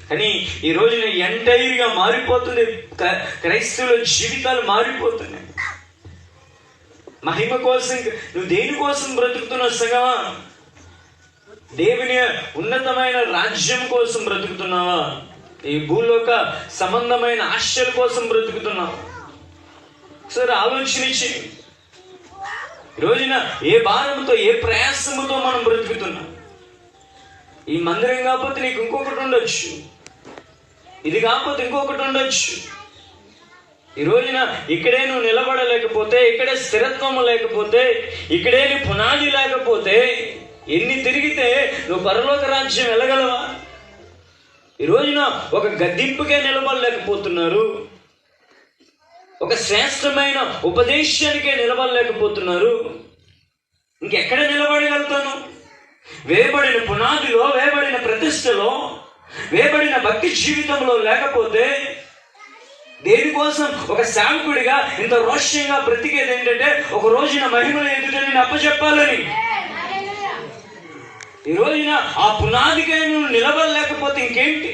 కానీ ఈ రోజున ఎంటైర్గా మారిపోతుంది. క్రైస్తవుల జీవితాలు మారిపోతున్నాయి. మహిమ కోసం నువ్వు దేనికోసం బ్రతుకుతున్నావు సంగమా? దేవుని ఉన్నతమైన రాజ్యం కోసం బ్రతుకుతున్నావా? ఈ భూలోక సంబంధమైన ఆశల కోసం బ్రతుకుతున్నావా? ఒకసారి ఆలోచించి, ఈ రోజున ఏ భారంతో ఏ ప్రయాసముతో మనం బ్రతుకుతున్నాం? ఈ మందిరం కాకపోతే నీకు ఇంకొకటి ఉండొచ్చు, ఇది కాకపోతే ఇంకొకటి ఉండొచ్చు. ఈ రోజున ఇక్కడే నువ్వు నిలబడలేకపోతే, ఇక్కడే స్థిరత్వం లేకపోతే, ఇక్కడే నీ పునాది లేకపోతే ఎన్ని తిరిగితే నువ్వు పరలోక రాజ్యం వెళ్ళగలవా? ఈ రోజున ఒక గద్దింపుకే నిలబడలేకపోతున్నారు, ఒక శ్రేష్టమైన ఉపదేశానికే నిలబడలేకపోతున్నారు. ఇంకెక్కడ నిలబడగలుగుతాను? వేయబడిన పునాదిలో, వేయబడిన ప్రతిష్టలో, వేయబడిన భక్తి జీవితంలో లేకపోతే దేనికోసం ఒక సేవకుడిగా ఇంత రోషంగా బ్రతికేది ఏంటంటే ఒక రోజున మహిమను ఎదుట నేను అప్పచెప్పాలని. ఈ రోజున ఆ పునాదిగా నువ్వు నిలబడలేకపోతే ఇంకేంటి?